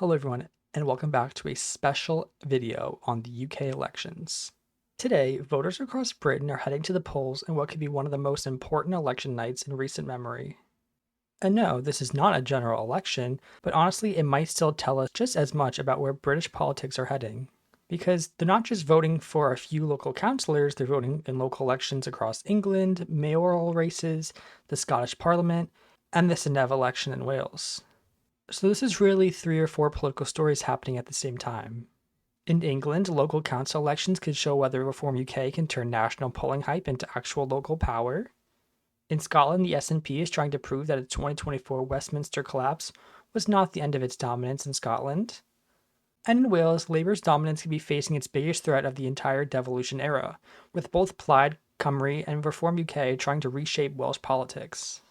Hello everyone, and welcome back to a special video on the UK elections. Today, voters across Britain are heading to the polls in what could be one of the most important election nights in recent memory. And no, this is not a general election, but honestly, it might still tell us just as much about where British politics are heading. Because they're not just voting for a few local councillors, they're voting in local elections across England, mayoral races, the Scottish Parliament, and the Senedd election in Wales. So this is really 3 or 4 political stories happening at the same time. In England, local council elections could show whether Reform UK can turn national polling hype into actual local power. In Scotland, the SNP is trying to prove that its 2024 Westminster collapse was not the end of its dominance in Scotland. And in Wales, Labour's dominance could be facing its biggest threat of the entire devolution era, with both Plaid Cymru and Reform UK trying to reshape Welsh politics.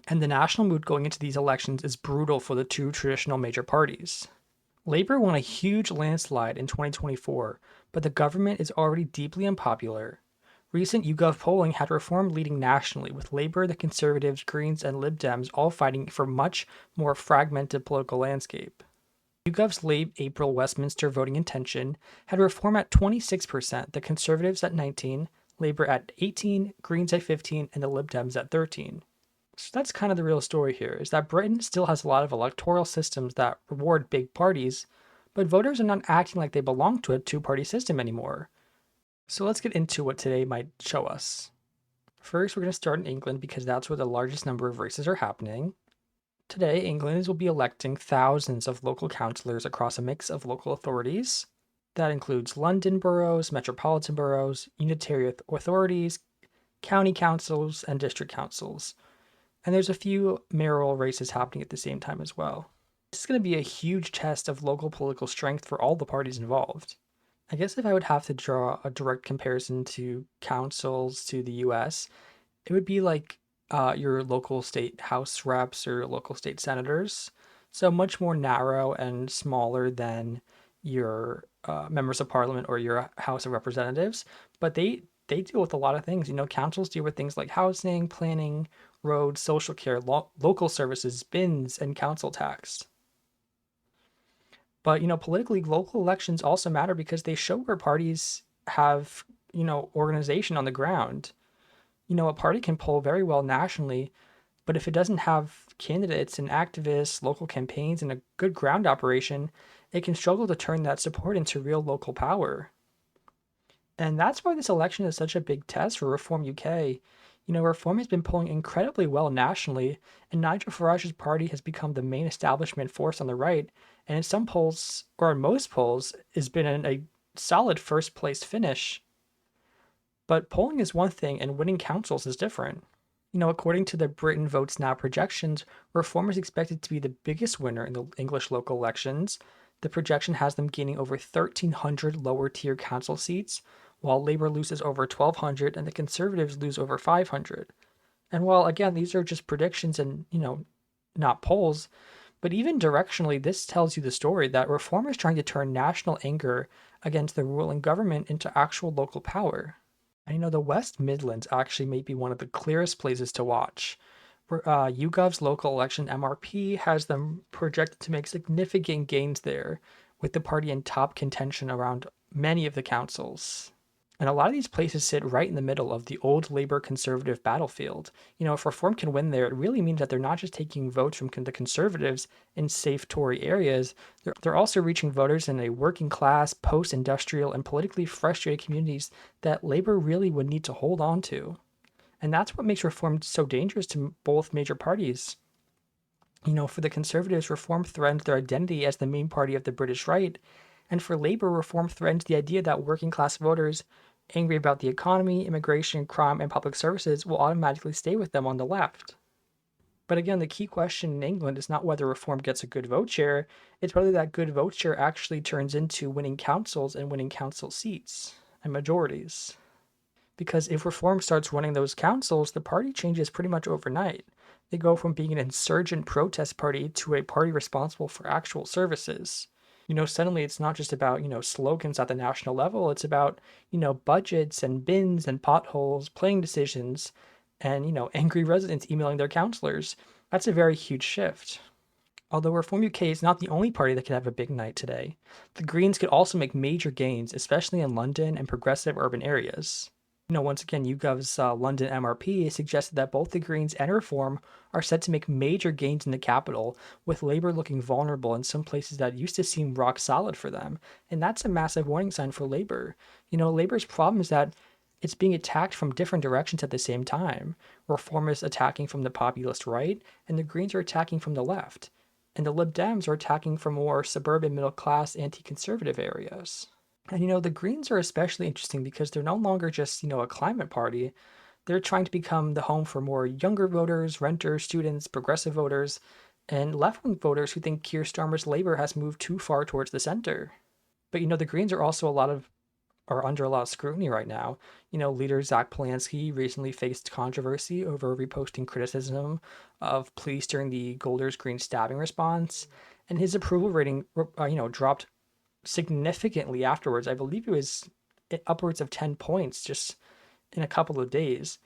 And the national mood going into these elections is brutal for the two traditional major parties. Labour won a huge landslide in 2024, but the government is already deeply unpopular. Recent YouGov polling had Reform leading nationally, with Labour, the Conservatives, Greens, and Lib Dems all fighting for a much more fragmented political landscape. YouGov's late April Westminster voting intention had Reform at 26%, the Conservatives at 19%, Labour at 18%, Greens at 15%, and the Lib Dems at 13%. So that's kind of the real story here, is that Britain still has a lot of electoral systems that reward big parties, but voters are not acting like they belong to a two-party system anymore. So let's get into what today might show us. First, we're going to start in England because that's where the largest number of races are happening. Today, England will be electing thousands of local councillors across a mix of local authorities. That includes London boroughs, metropolitan boroughs, unitary authorities, county councils, and district councils. And there's a few mayoral races happening at the same time as well. This is going to be a huge test of local political strength for all the parties involved. I guess if I would have to draw a direct comparison to councils to the US, it would be like your local state house reps or local state senators. So much more narrow and smaller than your members of parliament or your House of Representatives. But they deal with a lot of things. Councils deal with things like housing, planning, roads, social care, local services, bins, and council tax. But politically, local elections also matter because they show where parties have organization on the ground. A party can poll very well nationally, but if it doesn't have candidates and activists, local campaigns, and a good ground operation, it can struggle to turn that support into real local power. And that's why this election is such a big test for Reform UK. Reform has been polling incredibly well nationally, and Nigel Farage's party has become the main establishment force on the right, and in some polls, or in most polls, has been in a solid first place finish. But polling is one thing, and winning councils is different. According to the Britain Votes Now projections, Reform is expected to be the biggest winner in the English local elections. The projection has them gaining over 1,300 lower tier council seats, while Labour loses over 1,200 and the Conservatives lose over 500. And while, again, these are just predictions and, not polls, but even directionally, this tells you the story that Reform is trying to turn national anger against the ruling government into actual local power. And the West Midlands actually may be one of the clearest places to watch. YouGov's local election MRP has them projected to make significant gains there, with the party in top contention around many of the councils. And a lot of these places sit right in the middle of the old Labour Conservative battlefield. If Reform can win there, it really means that they're not just taking votes from the Conservatives in safe Tory areas, they're also reaching voters in a working class, post industrial, and politically frustrated communities that Labour really would need to hold on to. And that's what makes Reform so dangerous to both major parties. For the Conservatives, Reform threatens their identity as the main party of the British right, and for Labour, Reform threatens the idea that working class voters, angry about the economy, immigration, crime, and public services, will automatically stay with them on the left. But again, the key question in England is not whether Reform gets a good vote share, it's whether that good vote share actually turns into winning councils and winning council seats and majorities. Because if Reform starts running those councils, the party changes pretty much overnight. They go from being an insurgent protest party to a party responsible for actual services. Suddenly it's not just about, slogans at the national level. It's about, budgets and bins and potholes, planning decisions, and, angry residents emailing their councillors. That's a very huge shift. Although Reform UK is not the only party that could have a big night today, the Greens could also make major gains, especially in London and progressive urban areas. Once again, YouGov's London MRP suggested that both the Greens and Reform are set to make major gains in the capital, with Labour looking vulnerable in some places that used to seem rock solid for them. And that's a massive warning sign for Labour. Labour's problem is that it's being attacked from different directions at the same time. Reform is attacking from the populist right, and the Greens are attacking from the left. And the Lib Dems are attacking from more suburban, middle class, anti conservative areas. And the Greens are especially interesting because they're no longer just, a climate party. They're trying to become the home for more younger voters, renters, students, progressive voters, and left wing voters who think Keir Starmer's Labour has moved too far towards the center. But the Greens are also are under a lot of scrutiny right now. Leader Zach Polanski recently faced controversy over reposting criticism of police during the Golders Green stabbing response, and his approval rating, dropped significantly afterwards. I believe it was upwards of 10 points just in a couple of days.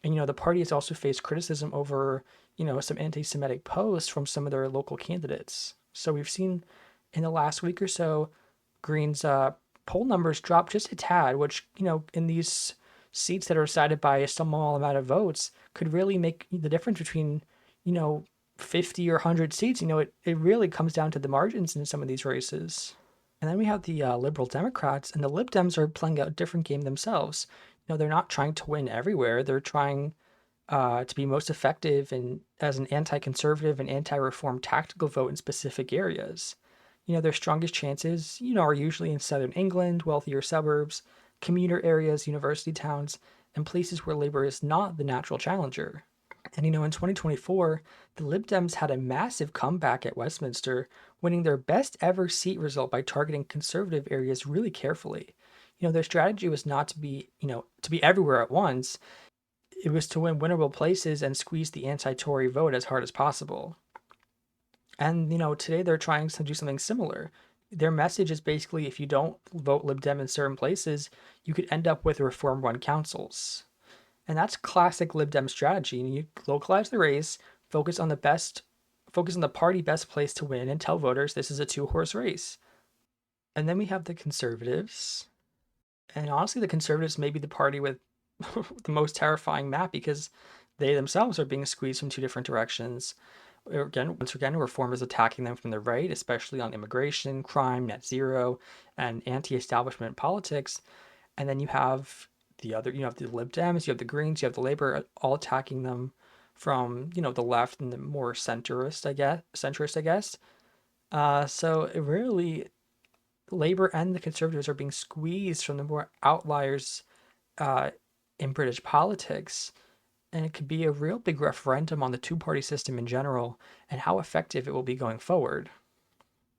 And, the party has also faced criticism over, some anti Semitic posts from some of their local candidates. So we've seen in the last week or so, Greens poll numbers drop just a tad, which, in these seats that are decided by a small amount of votes could really make the difference between, 50 or 100 seats. It really comes down to the margins in some of these races. And then we have the Liberal Democrats, and the Lib Dems are playing a different game themselves. They're not trying to win everywhere. They're trying to be most effective as an anti-conservative and anti-reform tactical vote in specific areas. Their strongest chances, are usually in southern England, wealthier suburbs, commuter areas, university towns, and places where Labour is not the natural challenger. And in 2024, the Lib Dems had a massive comeback at Westminster, winning their best ever seat result by targeting conservative areas really carefully. Their strategy was not to be everywhere at once. It was to win winnable places and squeeze the anti-Tory vote as hard as possible. And today they're trying to do something similar. Their message is basically if you don't vote Lib Dem in certain places, you could end up with reform-run councils. And that's classic Lib Dem strategy. You localize the race, focus on the party best place to win, and tell voters this is a two-horse race. And then we have the Conservatives. And honestly, the Conservatives may be the party with the most terrifying map because they themselves are being squeezed from two different directions. Once again, Reform is attacking them from the right, especially on immigration, crime, net zero, and anti-establishment politics. And then you have the Lib Dems, you have the Greens, you have the Labour, all attacking them from the left and the more centrist, I guess. So it really, Labour and the Conservatives are being squeezed from the more outliers in British politics. And it could be a real big referendum on the two-party system in general and how effective it will be going forward.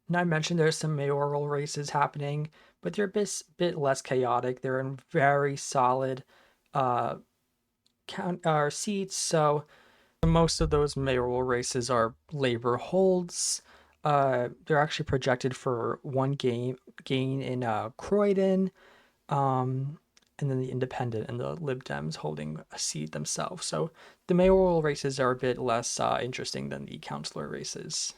Now, I mentioned there's some mayoral races happening, but they're a bit less chaotic. They're in very solid seats. So most of those mayoral races are Labour holds. They're actually projected for one gain in Croydon. And then the Independent and the Lib Dems holding a seat themselves. So the mayoral races are a bit less interesting than the councillor races.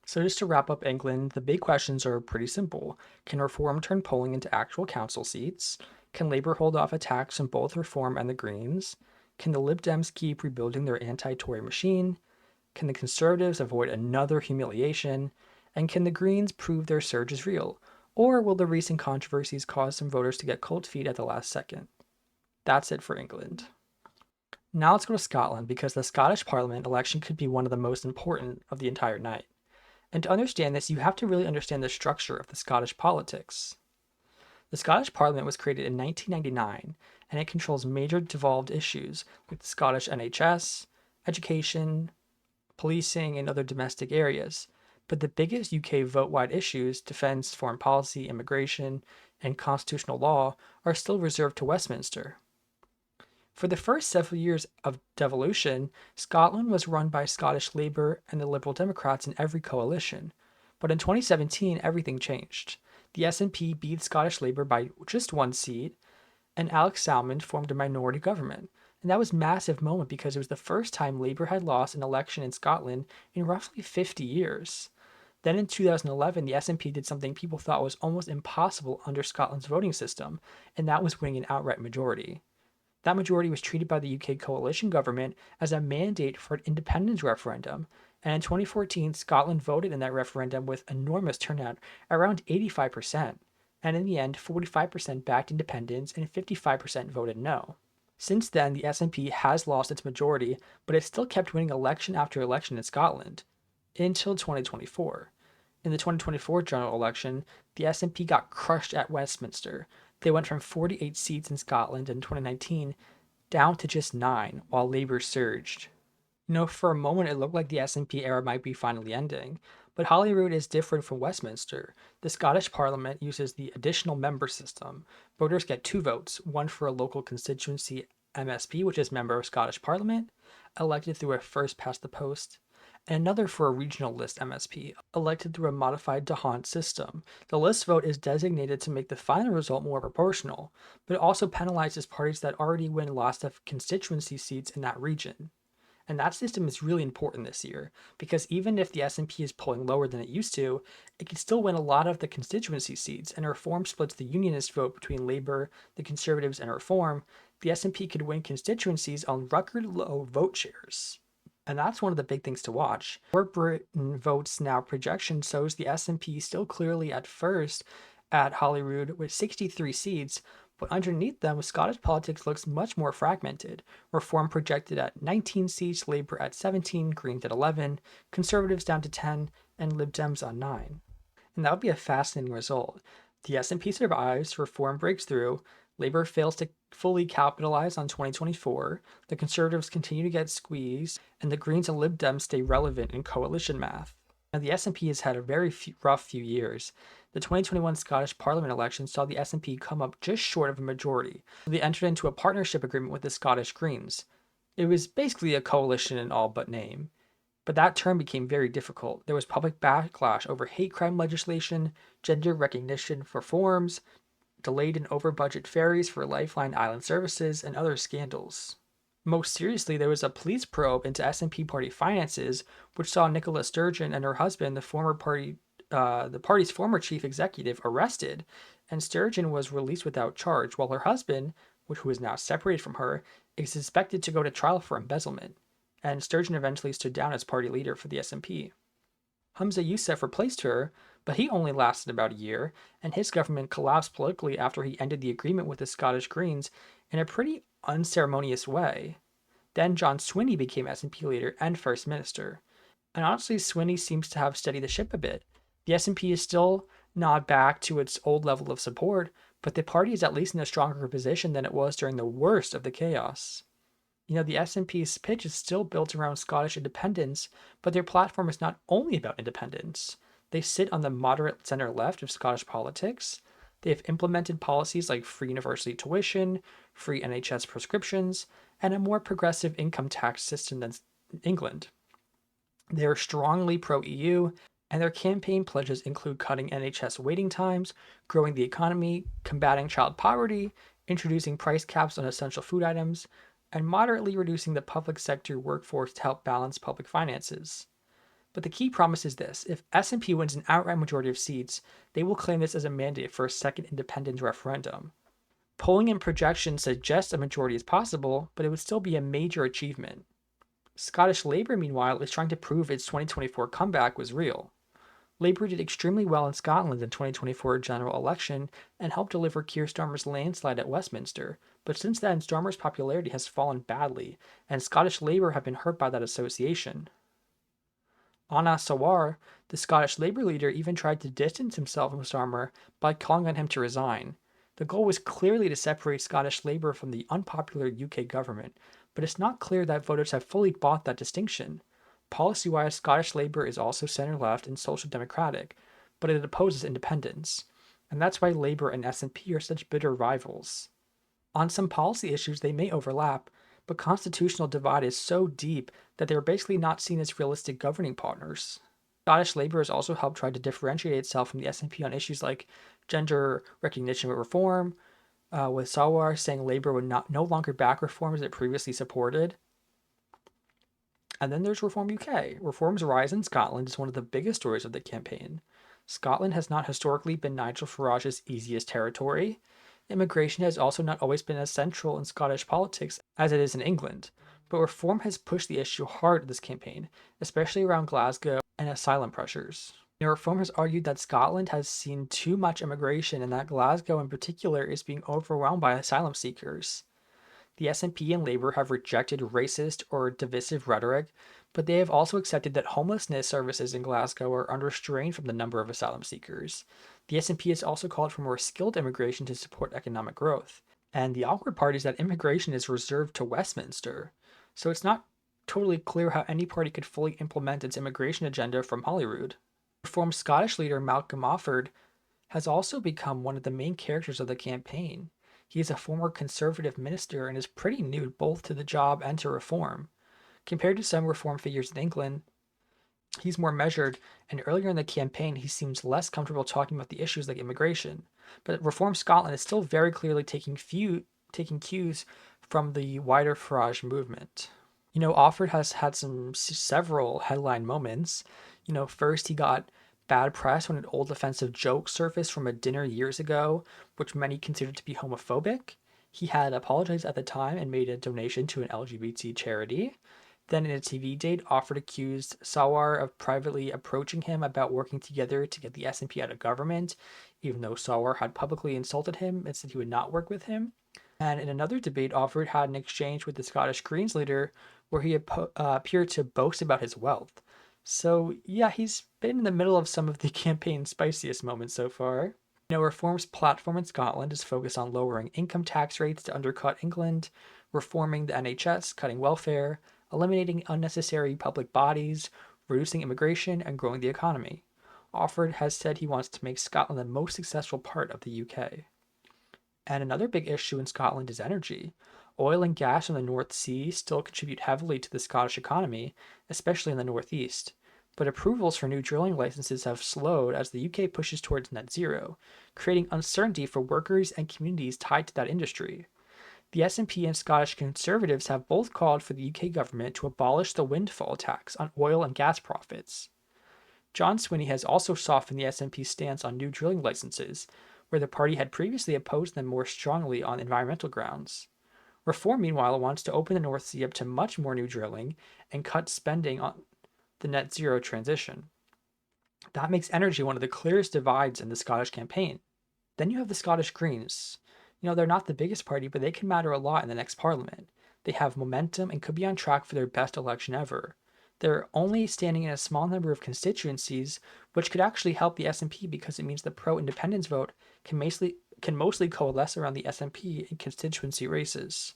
So just to wrap up England, the big questions are pretty simple. Can Reform turn polling into actual council seats? Can Labour hold off attacks on both Reform and the Greens? Can the Lib Dems keep rebuilding their anti-Tory machine? Can the Conservatives avoid another humiliation? And can the Greens prove their surge is real? Or will the recent controversies cause some voters to get cold feet at the last second? That's it for England. Now let's go to Scotland because the Scottish Parliament election could be one of the most important of the entire night. And to understand this, you have to really understand the structure of the Scottish politics. The Scottish Parliament was created in 1999, and it controls major devolved issues like the Scottish NHS, education, policing, and other domestic areas. But the biggest UK vote-wide issues, defence, foreign policy, immigration, and constitutional law, are still reserved to Westminster. For the first several years of devolution, Scotland was run by Scottish Labour and the Liberal Democrats in every coalition. But in 2017, everything changed. The SNP beat Scottish Labour by just one seat, and Alex Salmond formed a minority government. And that was a massive moment because it was the first time Labour had lost an election in Scotland in roughly 50 years. Then in 2011, the SNP did something people thought was almost impossible under Scotland's voting system, and that was winning an outright majority. That majority was treated by the UK coalition government as a mandate for an independence referendum, and in 2014, Scotland voted in that referendum with enormous turnout, around 85%, and in the end, 45% backed independence and 55% voted no. Since then, the SNP has lost its majority, but it still kept winning election after election in Scotland until 2024. In the 2024 general election, the SNP got crushed at Westminster. They went from 48 seats in Scotland in 2019 down to just 9, while Labour surged. For a moment it looked like the SNP era might be finally ending, but Holyrood is different from Westminster. The Scottish Parliament uses the additional member system. Voters get 2 votes, one for a local constituency MSP, which is member of Scottish Parliament, elected through a first past the post, and another for a regional list MSP, elected through a modified D'Hondt system. The list vote is designated to make the final result more proportional, but it also penalizes parties that already win lots of constituency seats in that region. And that system is really important this year because even if the SNP is polling lower than it used to, it can still win a lot of the constituency seats, and Reform splits the unionist vote between Labour, the Conservatives, and Reform. The SNP could win constituencies on record low vote shares. And that's one of the big things to watch. For Britain Votes Now projection shows the SNP still clearly at first at Holyrood with 63 seats, but underneath them, Scottish politics looks much more fragmented. Reform projected at 19 seats, Labour at 17, Greens at 11, Conservatives down to 10, and Lib Dems on 9. And that would be a fascinating result. The SNP survives, Reform breaks through, Labour fails to fully capitalize on 2024, the Conservatives continue to get squeezed, and the Greens and Lib Dems stay relevant in coalition math. Now, the SNP has had a very rough few years. The 2021 Scottish Parliament election saw the SNP come up just short of a majority. They entered into a partnership agreement with the Scottish Greens. It was basically a coalition in all but name. But that term became very difficult. There was public backlash over hate crime legislation, gender recognition reforms, delayed and over budget ferries for Lifeline Island services, and other scandals. Most seriously, there was a police probe into SNP party finances, which saw Nicola Sturgeon and her husband, the party's former chief executive, arrested, and Sturgeon was released without charge, while her husband, who is now separated from her, is suspected to go to trial for embezzlement. And Sturgeon eventually stood down as party leader for the SNP. Humza Yousaf replaced her, but he only lasted about a year, and his government collapsed politically after he ended the agreement with the Scottish Greens in a pretty unceremonious way. Then John Swinney became SNP leader and First Minister. And honestly, Swinney seems to have steadied the ship a bit. The SNP is still not back to its old level of support, but the party is at least in a stronger position than it was during the worst of the chaos. The SNP's pitch is still built around Scottish independence, but their platform is not only about independence. They sit on the moderate center left of Scottish politics. They have implemented policies like free university tuition, free NHS prescriptions, and a more progressive income tax system than England. They are strongly pro EU, and their campaign pledges include cutting NHS waiting times, growing the economy, combating child poverty, introducing price caps on essential food items, and moderately reducing the public sector workforce to help balance public finances. But the key promise is this: if SNP wins an outright majority of seats, they will claim this as a mandate for a second independence referendum. Polling and projections suggest a majority is possible, but it would still be a major achievement. Scottish Labour, meanwhile, is trying to prove its 2024 comeback was real. Labour did extremely well in Scotland in the 2024 general election and helped deliver Keir Starmer's landslide at Westminster, but since then Starmer's popularity has fallen badly, and Scottish Labour have been hurt by that association. Anna Sawar, the Scottish Labour leader, even tried to distance himself from Starmer by calling on him to resign. The goal was clearly to separate Scottish Labour from the unpopular UK government, but it's not clear that voters have fully bought that distinction. Policy-wise, Scottish Labour is also centre-left and social democratic, but it opposes independence, and that's why Labour and SNP are such bitter rivals. On some policy issues they may overlap, but constitutional divide is so deep that they are basically not seen as realistic governing partners. Scottish Labour has also helped try to differentiate itself from the SNP on issues like gender recognition reform, with Sawar saying Labour would no longer back reforms it previously supported. And then there's Reform UK. Reform's rise in Scotland is one of the biggest stories of the campaign. Scotland has not historically been Nigel Farage's easiest territory. Immigration has also not always been as central in Scottish politics as it is in England, but Reform has pushed the issue hard in this campaign, especially around Glasgow and asylum pressures. Reform has argued that Scotland has seen too much immigration and that Glasgow in particular is being overwhelmed by asylum seekers. The SNP and Labour have rejected racist or divisive rhetoric, but they have also accepted that homelessness services in Glasgow are under strain from the number of asylum seekers. The SNP has also called for more skilled immigration to support economic growth. And the awkward part is that immigration is reserved to Westminster, so it's not totally clear how any party could fully implement its immigration agenda from Holyrood. Reform Scottish leader Malcolm Offord has also become one of the main characters of the campaign. He is a former Conservative minister and is pretty new both to the job and to reform. Compared to some reform figures in England, he's more measured, and earlier in the campaign, he seems less comfortable talking about the issues like immigration. But Reform Scotland is still very clearly taking cues from the wider Farage movement. Offord has had several headline moments. First he got bad press when an old offensive joke surfaced from a dinner years ago, which many considered to be homophobic. He had apologized at the time and made a donation to an LGBT charity. Then in a TV date, Offord accused Sawar of privately approaching him about working together to get the SNP out of government, even though Sawar had publicly insulted him and said he would not work with him. And in another debate, Offord had an exchange with the Scottish Greens leader where he appeared to boast about his wealth. So, yeah, he's been in the middle of some of the campaign's spiciest moments so far. Reform's platform in Scotland is focused on lowering income tax rates to undercut England, reforming the NHS, cutting welfare, eliminating unnecessary public bodies, reducing immigration, and growing the economy. Offord has said he wants to make Scotland the most successful part of the UK. And another big issue in Scotland is energy. Oil and gas from the North Sea still contribute heavily to the Scottish economy, especially in the northeast. But approvals for new drilling licenses have slowed as the UK pushes towards net zero, creating uncertainty for workers and communities tied to that industry. The SNP and Scottish Conservatives have both called for the UK government to abolish the windfall tax on oil and gas profits. John Swinney has also softened the SNP's stance on new drilling licenses, where the party had previously opposed them more strongly on environmental grounds. Reform, meanwhile, wants to open the North Sea up to much more new drilling and cut spending on the net zero transition. That makes energy one of the clearest divides in the Scottish campaign. Then you have the Scottish Greens. They're not the biggest party, but they can matter a lot in the next parliament. They have momentum and could be on track for their best election ever. They're only standing in a small number of constituencies, which could actually help the SNP because it means the pro-independence vote can mostly coalesce around the SNP in constituency races.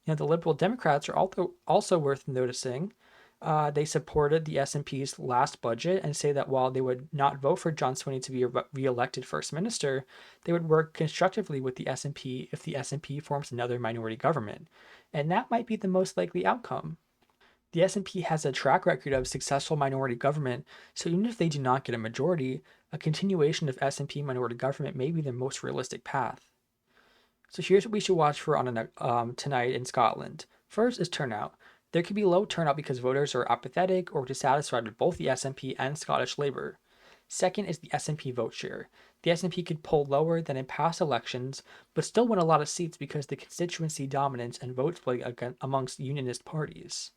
The Liberal Democrats are also worth noticing. They supported the SNP's last budget and say that while they would not vote for John Swinney to be re-elected First Minister, they would work constructively with the SNP if the SNP forms another minority government. And that might be the most likely outcome. The SNP has a track record of successful minority government, so even if they do not get a majority, a continuation of SNP minority government may be the most realistic path. So here's what we should watch for tonight in Scotland. First is turnout. There could be low turnout because voters are apathetic or dissatisfied with both the SNP and Scottish Labour. Second is the SNP vote share. The SNP could poll lower than in past elections, but still win a lot of seats because the constituency dominance and vote split amongst unionist parties.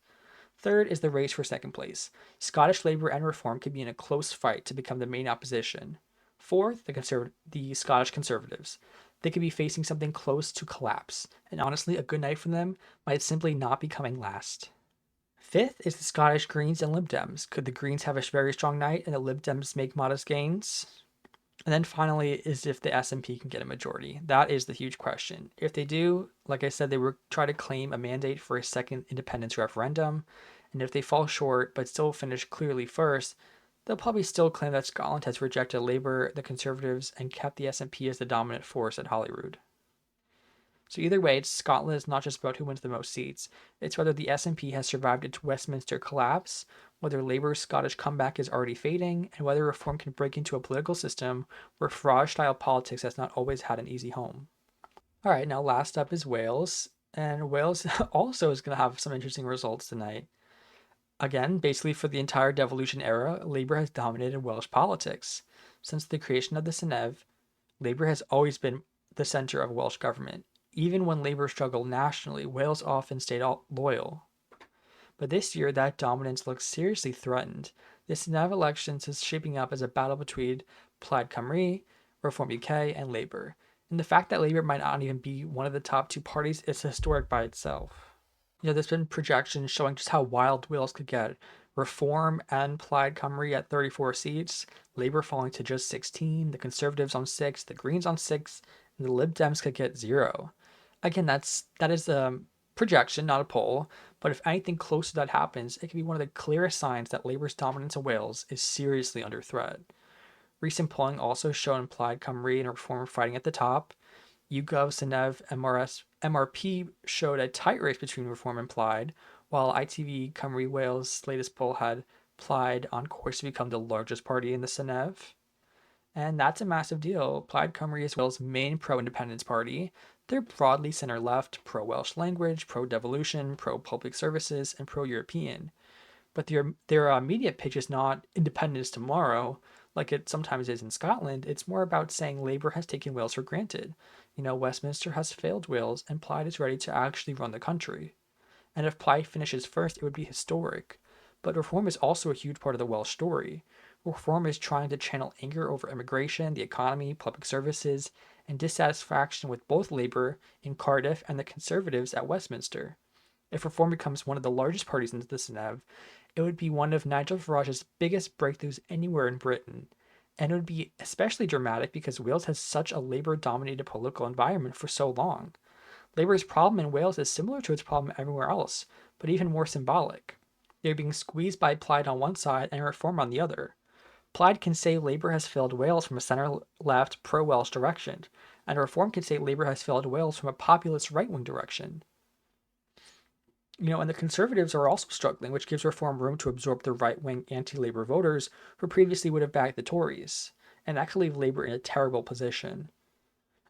Third is the race for second place. Scottish Labour and Reform could be in a close fight to become the main opposition. Fourth, the Scottish Conservatives. They could be facing something close to collapse, and honestly, a good night for them might simply not be coming last. Fifth is the Scottish Greens and Lib Dems. Could the Greens have a very strong night and the Lib Dems make modest gains? And then finally is if the SNP can get a majority. That is the huge question. If they do, like I said, they will try to claim a mandate for a second independence referendum. And if they fall short but still finish clearly first, they'll probably still claim that Scotland has rejected Labour, the Conservatives, and kept the SNP as the dominant force at Holyrood. So either way, Scotland is not just about who wins the most seats. It's whether the SNP has survived its Westminster collapse, whether Labour's Scottish comeback is already fading, and whether Reform can break into a political system where Farage-style politics has not always had an easy home. All right, now last up is Wales, and Wales also is going to have some interesting results tonight. Again, basically for the entire devolution era, Labour has dominated Welsh politics. Since the creation of the Senedd, Labour has always been the centre of Welsh government. Even when Labour struggled nationally, Wales often stayed loyal. But this year, that dominance looks seriously threatened. The Senedd elections is shaping up as a battle between Plaid Cymru, Reform UK, and Labour. And the fact that Labour might not even be one of the top two parties is historic by itself. There's been projections showing just how wild Wales could get. Reform and Plaid Cymru at 34 seats, Labour falling to just 16, the Conservatives on 6, the Greens on 6, and the Lib Dems could get 0. Again, that is a projection, not a poll, but if anything close to that happens, it could be one of the clearest signs that Labour's dominance in Wales is seriously under threat. Recent polling also showed Plaid Cymru and Reform fighting at the top. YouGov, Senedd, MRP showed a tight race between Reform and Plaid, while ITV Cymru Wales' latest poll had Plaid on course to become the largest party in the Senedd. And that's a massive deal. Plaid Cymru is Wales' main pro-independence party. They're broadly center-left, pro-Welsh language, pro-devolution, pro-public services, and pro-European. But their immediate pitch is not independence tomorrow, like it sometimes is in Scotland. It's more about saying Labour has taken Wales for granted. Westminster has failed Wales, and Plaid is ready to actually run the country. And if Plaid finishes first, it would be historic. But Reform is also a huge part of the Welsh story. Reform is trying to channel anger over immigration, the economy, public services, and dissatisfaction with both Labour in Cardiff and the Conservatives at Westminster. If Reform becomes one of the largest parties in the Senedd, it would be one of Nigel Farage's biggest breakthroughs anywhere in Britain. And it would be especially dramatic because Wales has such a Labour dominated political environment for so long. Labour's problem in Wales is similar to its problem everywhere else, but even more symbolic. They're being squeezed by Plaid on one side and Reform on the other. Plaid can say Labour has failed Wales from a centre-left pro-Welsh direction, and Reform can say Labour has failed Wales from a populist right-wing direction. And the Conservatives are also struggling, which gives Reform room to absorb the right-wing anti-Labour voters who previously would have backed the Tories, and actually leave Labour in a terrible position.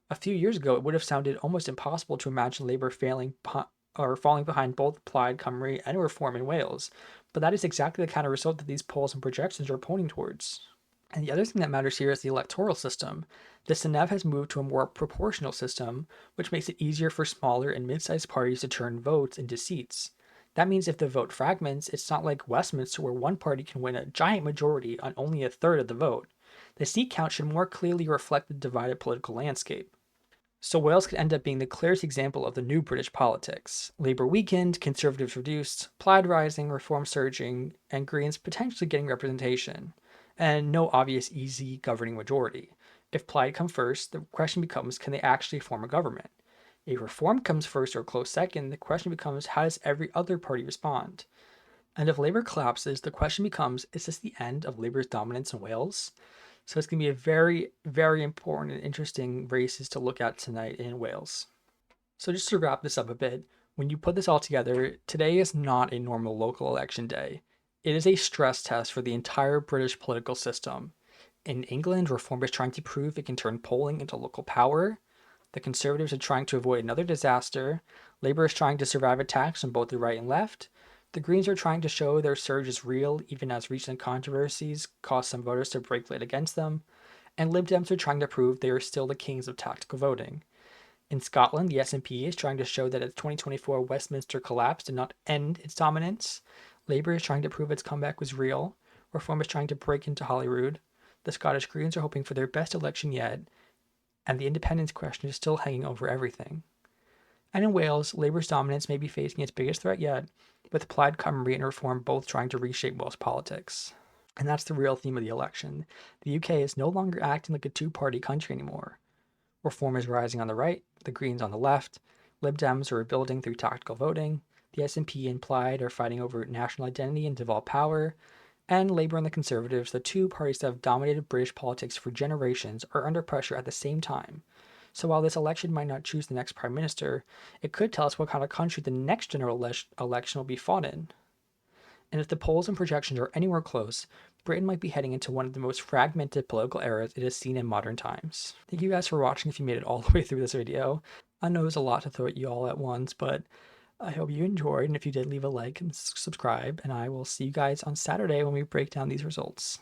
A few years ago, it would have sounded almost impossible to imagine Labour falling behind both Plaid Cymru and Reform in Wales, but that is exactly the kind of result that these polls and projections are pointing towards. And the other thing that matters here is the electoral system. The Senedd has moved to a more proportional system, which makes it easier for smaller and mid-sized parties to turn votes into seats. That means if the vote fragments, it's not like Westminster where one party can win a giant majority on only a third of the vote. The seat count should more clearly reflect the divided political landscape. So Wales could end up being the clearest example of the new British politics. Labour weakened, Conservatives reduced, Plaid rising, Reform surging, and Greens potentially getting representation. And no obvious easy governing majority. If Plaid come first, the question becomes, can they actually form a government? If Reform comes first or close second, the question becomes, how does every other party respond? And if Labour collapses, the question becomes, is this the end of Labour's dominance in Wales? So it's going to be a very, very important and interesting races to look at tonight in Wales. So just to wrap this up a bit, when you put this all together, today is not a normal local election day. It is a stress test for the entire British political system. In England, Reform is trying to prove it can turn polling into local power. The Conservatives are trying to avoid another disaster. Labour is trying to survive attacks on both the right and left. The Greens are trying to show their surge is real, even as recent controversies cause some voters to break late against them. And Lib Dems are trying to prove they are still the kings of tactical voting. In Scotland, the SNP is trying to show that its 2024 Westminster collapse did not end its dominance. Labour is trying to prove its comeback was real. Reform is trying to break into Holyrood. The Scottish Greens are hoping for their best election yet. And the independence question is still hanging over everything. And in Wales, Labour's dominance may be facing its biggest threat yet, with Plaid Cymru and Reform both trying to reshape Welsh politics. And that's the real theme of the election. The UK is no longer acting like a two-party country anymore. Reform is rising on the right, the Greens on the left, Lib Dems are rebuilding through tactical voting, the SNP and Plaid are fighting over national identity and devolved power, and Labour and the Conservatives, the two parties that have dominated British politics for generations, are under pressure at the same time. So while this election might not choose the next prime minister, it could tell us what kind of country the next general election will be fought in. And if the polls and projections are anywhere close, Britain might be heading into one of the most fragmented political eras it has seen in modern times. Thank you guys for watching if you made it all the way through this video. I know it was a lot to throw at you all at once, but I hope you enjoyed, and if you did, leave a like and subscribe, and I will see you guys on Saturday when we break down these results.